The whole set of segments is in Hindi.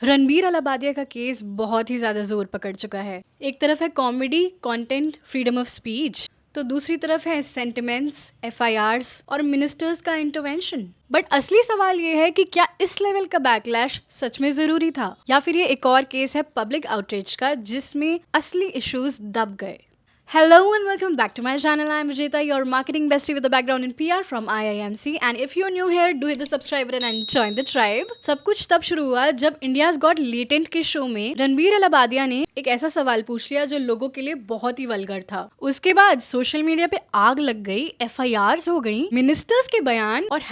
रणबीर अलाबादिया का केस बहुत ही ज़्यादा जोर पकड़ चुका है। एक तरफ है comedy, content, freedom of speech, तो दूसरी तरफ है सेंटिमेंट्स, एफआईआर्स और मिनिस्टर्स का इंटरवेंशन। बट असली सवाल ये है कि क्या इस लेवल का बैकलैश सच में जरूरी था, या फिर ये एक और केस है पब्लिक आउटरीच का जिसमें असली इश्यूज दब गए। Hello and welcome back to my channel. I am Vijeta, your marketing bestie with a background in PR from IIMC. And if you're new here, do hit the subscribe button and join the tribe. सब कुछ तब शुरू हुआ जब India's Got Latent के शो में रणबीर अलाबादिया ने एक ऐसा सवाल पूछ लिया जो लोगों के लिए बहुत ही वल्गर था। उसके बाद सोशल मीडिया पे आग लग गई, FIRs हो गई, मिनिस्टर्स के बयान और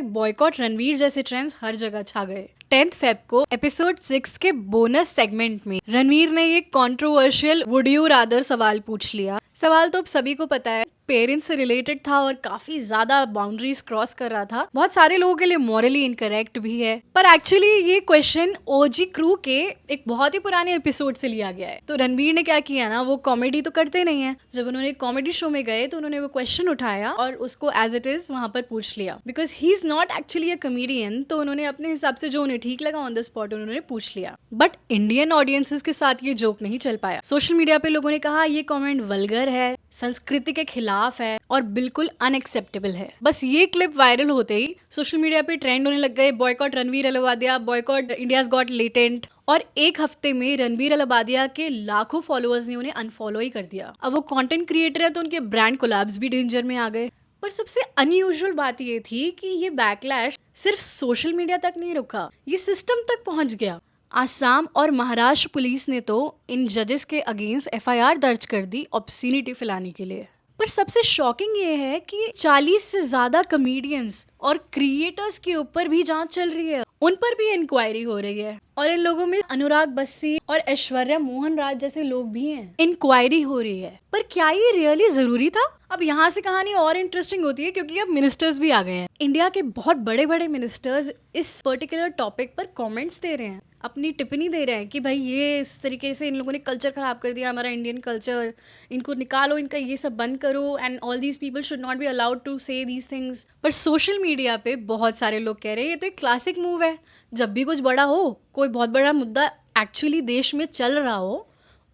#बॉयकॉट रणवीर जैसे ट्रेंड्स हर जगह छा गए। 10th फेब को एपिसोड 6 के बोनस सेगमेंट में रणवीर ने ये कंट्रोवर्शियल वुड यू रादर सवाल पूछ लिया। सवाल तो अब सभी को पता है, पेरेंट्स से रिलेटेड था और काफी ज्यादा बाउंड्रीज क्रॉस कर रहा था। बहुत सारे लोगों के लिए मॉरली इनकरेक्ट भी है, पर एक्चुअली ये क्वेश्चन ओजी क्रू के एक बहुत ही पुराने एपिसोड से लिया गया है। तो रणवीर ने क्या किया ना, वो कॉमेडी तो करते नहीं है। जब उन्होंने कॉमेडी शो में गए तो उन्होंने वो क्वेश्चन उठाया और उसको एज इट इज वहां पर पूछ लिया। Because he is not actually a comedian, तो उन्होंने अपने हिसाब से जो उन्हें ठीक लगा ऑन द स्पॉट उन्होंने पूछ लिया। बट इंडियन ऑडियंसेस के साथ ये जोक नहीं चल पाया। सोशल मीडिया पे लोगों ने कहा ये कॉमेंट वल्गर है, संस्कृति के खिलाफ है और बिल्कुल अनएक्सेप्टेबल है। बस ये क्लिप वायरल होते ही सोशल मीडिया पे ट्रेंड होने लग गए, boycott Ranveer Allahbadia, boycott India's got latent. और एक हफ्ते में रणवीर अलाबादिया के लाखों फॉलोअर्स ने उन्हें अनफॉलो ही कर दिया। अब वो कंटेंट क्रिएटर है तो उनके ब्रांड कोलैब्स भी डेंजर में आ गए। पर सबसे अनयूजुअल बात ये थी कि ये बैकलैश सिर्फ सोशल मीडिया तक नहीं रुका, ये सिस्टम तक पहुंच गया। आसाम और महाराष्ट्र पुलिस ने तो इन जजेस के अगेंस्ट FIR दर्ज कर दी ऑब्स्सीनिटी फैलाने के लिए। पर सबसे शॉकिंग ये है कि 40 से ज्यादा कॉमेडियंस और क्रिएटर्स के ऊपर भी जांच चल रही है, उन पर भी इंक्वायरी हो रही है। और इन लोगों में अनुराग बस्सी और ऐश्वर्या मोहन राज जैसे लोग भी हैं, इंक्वायरी हो रही है। पर क्या ये रियली जरूरी था? अब यहाँ से कहानी और इंटरेस्टिंग होती है क्योंकि अब मिनिस्टर्स भी आ गए हैं। इंडिया के बहुत बड़े बड़े मिनिस्टर्स इस पर्टिकुलर टॉपिक पर कमेंट्स दे रहे हैं, अपनी टिप्पणी दे रहे हैं कि भाई ये इस तरीके से इन लोगों ने कल्चर खराब कर दिया, हमारा इंडियन कल्चर, इनको निकालो, इनका ये सब बंद करो, and all these people should not be allowed to say these things. पर सोशल मीडिया पे बहुत सारे लोग कह रहे हैं ये तो एक क्लासिक मूव है। जब भी कुछ बड़ा हो, कोई बहुत बड़ा मुद्दा एक्चुअली देश में चल रहा हो,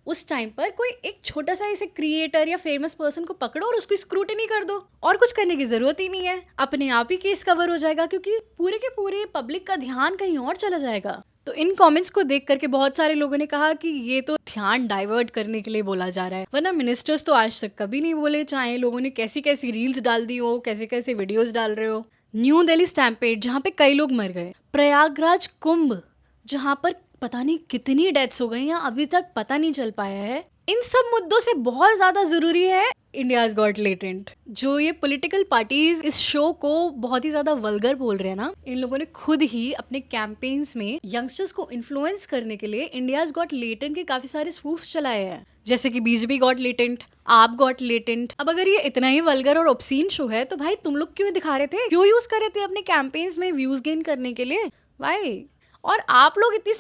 उस टाइम पर कोई एक छोटा सा ऐसे क्रिएटर या फेमस पर्सन को पकड़ो और उसकी स्क्रूटिनी कर दो, और कुछ करने की जरूरत ही नहीं है। अपने आप ही केस कवर हो जाएगा क्योंकि पूरे के पूरे पब्लिक का ध्यान कहीं और चला जाएगा। तो इन कमेंट्स को देख करके बहुत सारे लोगों ने कहा कि ये तो ध्यान डाइवर्ट करने के लिए बोला जा रहा है, वरना मिनिस्टर्स तो आज तक कभी नहीं बोले, चाहे लोगों ने कैसी कैसी रील्स डाल दी हो, कैसे कैसे वीडियोस डाल रहे हो। न्यू दिल्ली स्टैम्पेड जहाँ पे कई लोग मर गए, प्रयागराज कुंभ जहाँ पर पता नहीं कितनी डेथ्स हो गई या अभी तक पता नहीं चल पाया है, इन सब मुद्दों से बहुत ज्यादा जरूरी है इंडियाज गॉट लेटेंट। जो ये पॉलिटिकल पार्टीज इस शो को बहुत ही ज्यादा वल्गर बोल रहे हैं ना, इन लोगों ने खुद ही अपने कैंपेन्स में यंगस्टर्स को इन्फ्लुएंस करने के लिए इंडियाज गॉट लेटेंट के काफी सारे स्पूफ्स चलाए हैं, जैसे कि बीजेपी गॉट लेटेंट, आप गॉट लेटेंट। अब अगर ये इतना ही वल्गर और ऑब्सीन शो है तो भाई तुम लोग क्यों दिखा रहे थे, क्यों यूज कर रहे थे अपने कैंपेन्स में व्यूज गेन करने के लिए? वाई? और आप लोग इतनी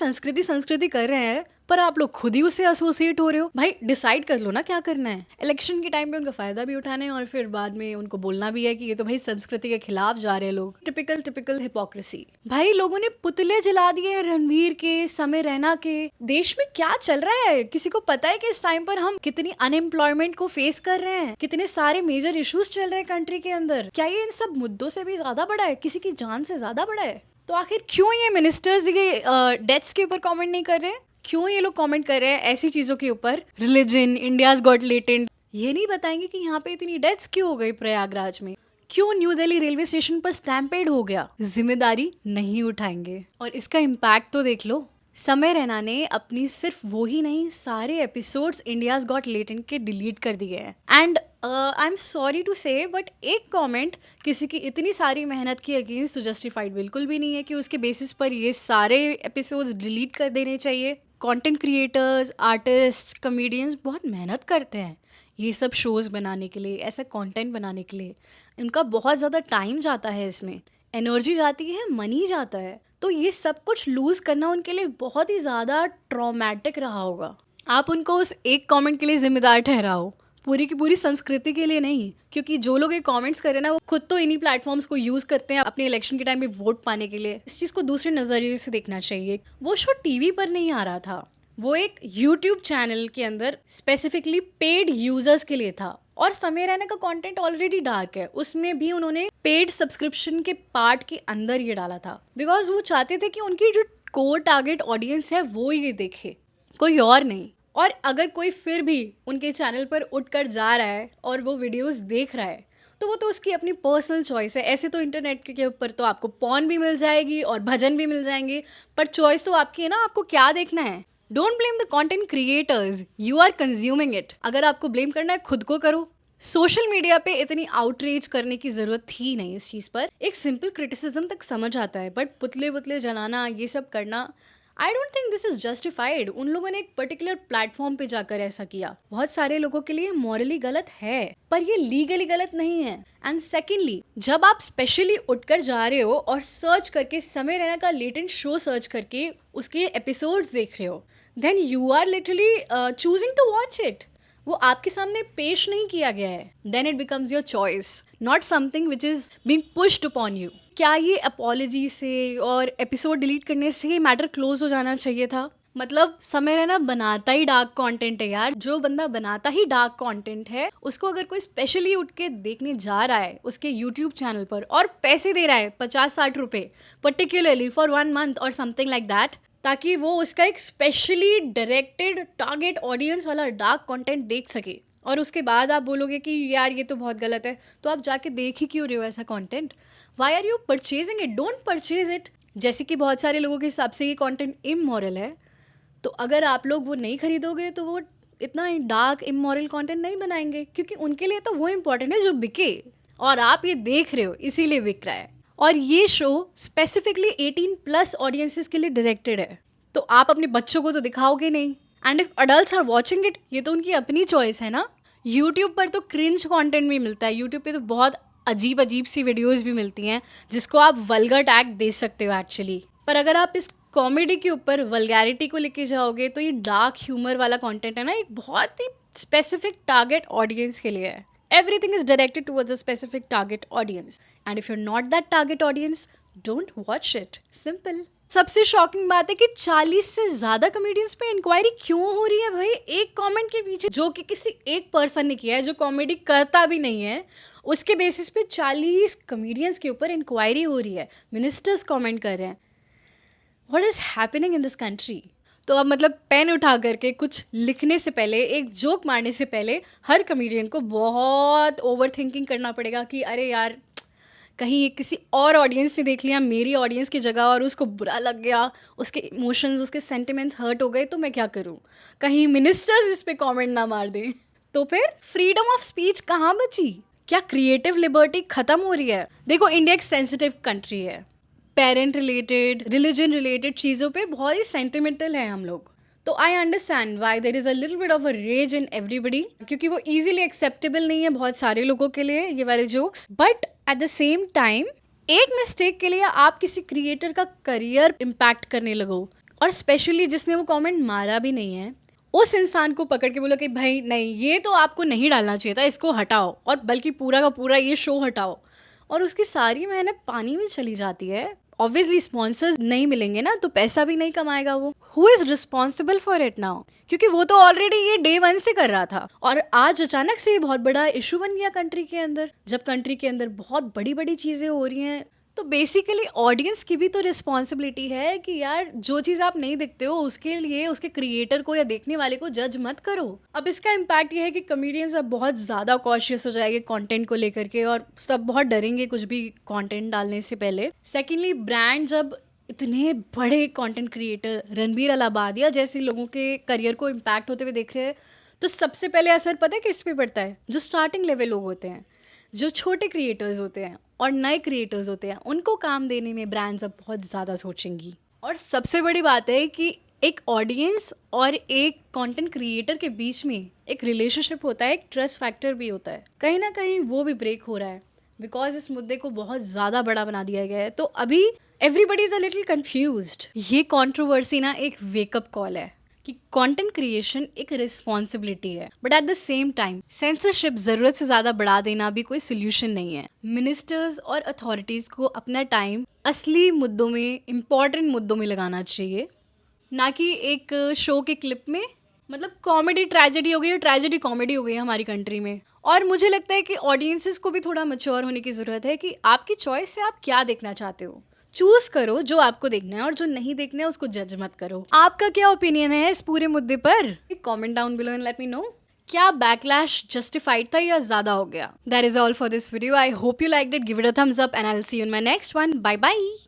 संस्कृति कर रहे हैं पर आप लोग खुद ही उससे एसोसिएट हो रहे हो। भाई डिसाइड कर लो ना क्या करना है। इलेक्शन के टाइम पे उनका फायदा भी उठाना है और फिर बाद में उनको बोलना भी है कि ये तो भाई संस्कृति के खिलाफ जा रहे हैं लोग। Typical hypocrisy. भाई लोगों ने पुतले जला दिए रणवीर के, समय रैना के। देश में क्या चल रहा है किसी को पता है कि इस टाइम पर हम कितनी अनएम्प्लॉयमेंट को फेस कर रहे हैं, कितने सारे मेजर इश्यूज चल रहे हैं कंट्री के अंदर? क्या ये इन सब मुद्दों से भी ज्यादा बड़ा है, किसी की जान से ज्यादा बड़ा है? तो आखिर क्यों ये मिनिस्टर्स ये डेथ्स के ऊपर कमेंट नहीं कर रहे हैं? क्यों ये लोग कमेंट कर रहे हैं ऐसी चीजों के ऊपर? रिलीजन, इंडियाज गॉट लेटेंट, ये नहीं बताएंगे कि यहाँ पे इतनी डेथ्स क्यों हो गई प्रयागराज में, क्यों न्यू दिल्ली रेलवे स्टेशन पर स्टैम्पेड हो गया? जिम्मेदारी नहीं उठाएंगे। और इसका इम्पैक्ट तो देख लो, समय रैना ने अपनी सिर्फ वो ही नहीं सारे एपिसोड्स इंडियाज गॉट लेटेंट के डिलीट कर दिए हैं। And I am sorry to say but एक कमेंट किसी की इतनी सारी मेहनत के अगेंस्ट तो जस्टिफाइड बिल्कुल भी नहीं है कि उसके बेसिस पर ये सारे एपिसोड्स डिलीट कर देने चाहिए। कंटेंट क्रिएटर्स, आर्टिस्ट, कॉमेडियंस बहुत मेहनत करते हैं ये सब शोज़ बनाने के लिए, ऐसा कंटेंट बनाने के लिए। इनका बहुत ज़्यादा टाइम जाता है, इसमें एनर्जी जाती है, मनी जाता है। तो ये सब कुछ लूज़ करना उनके लिए बहुत ही ज़्यादा ट्रॉमेटिक रहा होगा। आप उनको उस एक कमेंट के लिए जिम्मेदार ठहराओ पूरी की पूरी संस्कृति के लिए नहीं, क्योंकि जो लोग ये कमेंट्स कर रहे हैं ना वो खुद तो इन्हीं प्लेटफॉर्म्स को यूज करते हैं अपने इलेक्शन के टाइम में वोट पाने के लिए। इस चीज को दूसरे नजरिए से देखना चाहिए। वो शो टीवी पर नहीं आ रहा था, वो एक यूट्यूब चैनल के अंदर स्पेसिफिकली पेड यूजर्स के लिए था। और समय रैना का कंटेंट ऑलरेडी डार्क है, उसमें भी उन्होंने पेड सब्सक्रिप्शन के पार्ट के अंदर ये डाला था, बिकॉज वो चाहते थे कि उनकी जो कोर टारगेट ऑडियंस है वो ये देखे, कोई और नहीं। और अगर कोई फिर भी उनके चैनल पर उठकर जा रहा है और वो वीडियोस देख रहा है तो वो तो उसकी अपनी पर्सनल चॉइस है। ऐसे तो इंटरनेट के ऊपर तो आपको पॉर्न भी मिल जाएगी और भजन भी मिल जाएंगे, पर चॉइस तो आपकी है ना, आपको क्या देखना है। Don't blame the content creators, you are consuming it. अगर आपको ब्लेम करना है खुद को करो। सोशल मीडिया पे इतनी आउटरीच करने की जरूरत थी नहीं इस चीज पर। एक सिंपल क्रिटिसिज्म तक समझ आता है, बट पुतले पुतले जलाना, ये सब करना, I don't think this is justified. उन लोगों ने एक पर्टिकुलर प्लेटफॉर्म पे जाकर ऐसा किया, बहुत सारे लोगों के लिए मॉरली गलत है, पर ये लीगली गलत नहीं है। एंड सेकेंडली, जब आप स्पेशली उठकर जा रहे हो और सर्च करके समय रैना का लेटेंट शो सर्च करके उसके एपिसोड्स देख रहे हो, then you are literally choosing to watch it. वो आपके सामने पेश नहीं किया गया है, then it becomes your choice, not something which is being pushed upon you. क्या ये अपॉलॉजी से और एपिसोड डिलीट करने से ये मैटर क्लोज हो जाना चाहिए था? मतलब समय रैना बनाता ही डार्क कंटेंट है यार। जो बंदा बनाता ही डार्क कंटेंट है उसको अगर कोई स्पेशली उठ के देखने जा रहा है उसके यूट्यूब चैनल पर और पैसे दे रहा है 50-60 रुपए पर्टिकुलरली फॉर 1 मंथ और समथिंग लाइक दैट, ताकि वो उसका एक स्पेशली डायरेक्टेड टारगेट ऑडियंस वाला डार्क कंटेंट देख सके, और उसके बाद आप बोलोगे कि यार ये तो बहुत गलत है, तो आप जाके देख ही क्यों रहे हो ऐसा content? Why are you purchasing it? Don't purchase it. जैसे कि बहुत सारे लोगों के हिसाब से ये कंटेंट इमोरल है, तो अगर आप लोग वो नहीं खरीदोगे तो वो इतना डार्क इमोरल कंटेंट नहीं बनाएंगे, क्योंकि उनके लिए तो वो इम्पोर्टेंट है जो बिके, और आप ये देख रहे हो इसीलिए बिक रहा है। और ये शो स्पेसिफिकली 18+ ऑडियंसेस के लिए डायरेक्टेड है, तो आप अपने बच्चों को तो दिखाओगे नहीं। And if adults are watching it, ये तो उनकी अपनी चॉइस है ना। यूट्यूब पर तो क्रिंज कंटेंट भी मिलता है, यूट्यूब पे तो बहुत अजीब अजीब सी वीडियोस भी मिलती हैं जिसको आप वल्गर टैग दे सकते हो एक्चुअली। पर अगर आप इस कॉमेडी के ऊपर वल्गैरिटी को लेके जाओगे तो ये डार्क ह्यूमर वाला कंटेंट है ना, एक बहुत ही स्पेसिफिक टारगेट ऑडियंस के लिए है। Everything is directed towards a specific target audience. And if you're not that target audience, don't watch it. Simple. सबसे शॉकिंग बात है कि 40 से ज़्यादा कॉमेडियंस पे इंक्वायरी क्यों हो रही है भाई, एक कमेंट के पीछे, जो कि किसी एक पर्सन ने किया है जो कॉमेडी करता भी नहीं है, उसके बेसिस पे 40 कॉमेडियंस के ऊपर इंक्वायरी हो रही है। मिनिस्टर्स कमेंट कर रहे हैं। What is happening in this country? तो अब मतलब पेन उठा करके कुछ लिखने से पहले, एक जोक मारने से पहले, हर कॉमेडियन को बहुत ओवर थिंकिंग करना पड़ेगा कि अरे यार कहीं ये किसी और ऑडियंस ने देख लिया मेरी ऑडियंस की जगह और उसको बुरा लग गया, उसके इमोशंस, उसके सेंटिमेंट्स हर्ट हो गए, तो मैं क्या करूं? कहीं मिनिस्टर्स इस पे कमेंट ना मार दें, तो फिर फ्रीडम ऑफ स्पीच कहाँ बची? क्या क्रिएटिव लिबर्टी खत्म हो रही है? देखो, इंडिया एक सेंसिटिव कंट्री है, पेरेंट रिलेटेड, रिलीजन रिलेटेड चीज़ों पे बहुत ही सेंटिमेंटल है हम लोग, तो I understand why there is a little bit of a rage in everybody, क्योंकि वो इजीली एक्सेप्टेबल नहीं है बहुत सारे लोगों के लिए ये वाले jokes. But at the same time एक मिस्टेक के लिए आप किसी क्रिएटर का करियर इम्पैक्ट करने लगो, और स्पेशली जिसने वो कमेंट मारा भी नहीं है उस इंसान को पकड़ के बोलो कि भाई नहीं, ये तो आपको नहीं डालना चाहिए था, इसको हटाओ, और बल्कि पूरा का पूरा ये शो हटाओ, और उसकी सारी मेहनत पानी में चली जाती है। ऑब्वियसली स्पॉन्सर्स नहीं मिलेंगे ना, तो पैसा भी नहीं कमाएगा वो। Who is responsible for it now? क्योंकि वो तो ऑलरेडी ये डे 1 से कर रहा था, और आज अचानक से ये बहुत बड़ा इशू बन गया कंट्री के अंदर। जब कंट्री के अंदर बहुत बड़ी बड़ी चीजें हो रही हैं, तो बेसिकली ऑडियंस की भी तो रिस्पॉन्सिबिलिटी है कि यार जो चीज़ आप नहीं देखते हो उसके लिए उसके क्रिएटर को या देखने वाले को जज मत करो। अब इसका इम्पैक्ट ये है कि कॉमेडियंस अब बहुत ज़्यादा कॉशियस हो जाएंगे कंटेंट को लेकर के, और सब बहुत डरेंगे कुछ भी कंटेंट डालने से पहले। सेकेंडली, ब्रांड जब इतने बड़े कंटेंट क्रिएटर रणबीर अलाहाबादिया जैसे लोगों के करियर को इम्पैक्ट होते हुए देख रहे हैं, तो सबसे पहले असर पता है किस पे पड़ता है? जो स्टार्टिंग लेवल लोग होते हैं, जो छोटे क्रिएटर्स होते हैं और नए क्रिएटर्स होते हैं, उनको काम देने में ब्रांड्स अब बहुत ज़्यादा सोचेंगी। और सबसे बड़ी बात है कि एक ऑडियंस और एक कंटेंट क्रिएटर के बीच में एक रिलेशनशिप होता है, एक ट्रस्ट फैक्टर भी होता है, कहीं ना कहीं वो भी ब्रेक हो रहा है, बिकॉज इस मुद्दे को बहुत ज़्यादा बड़ा बना दिया गया है। तो अभी everybody is a little confused. ये कंट्रोवर्सी ना एक वेकअप कॉल है कि कंटेंट क्रिएशन एक रिस्पॉन्सिबिलिटी है, but at the same time censorship जरूरत से ज्यादा बढ़ा देना भी कोई सोल्यूशन नहीं है। मिनिस्टर्स और अथॉरिटीज को अपना टाइम असली मुद्दों में, इम्पॉर्टेंट मुद्दों में लगाना चाहिए, ना कि एक शो के क्लिप में। मतलब कॉमेडी ट्रेजेडी हो गई और ट्रेजेडी कॉमेडी हो गई है हमारी कंट्री में। और मुझे लगता है कि ऑडियंसेस को भी थोड़ा मैच्योर होने की ज़रूरत है कि आपकी चॉइस है, आप क्या देखना चाहते हो। चूज करो जो आपको देखना है, और जो नहीं देखना है उसको जज मत करो। आपका क्या ओपिनियन है इस पूरे मुद्दे पर? Comment down below and let me know. क्या बैकलैश जस्टिफाइड था या ज्यादा हो गया? That is all for this video. I hope you like it. Give it a thumbs up and I will see you in my next one. Bye bye.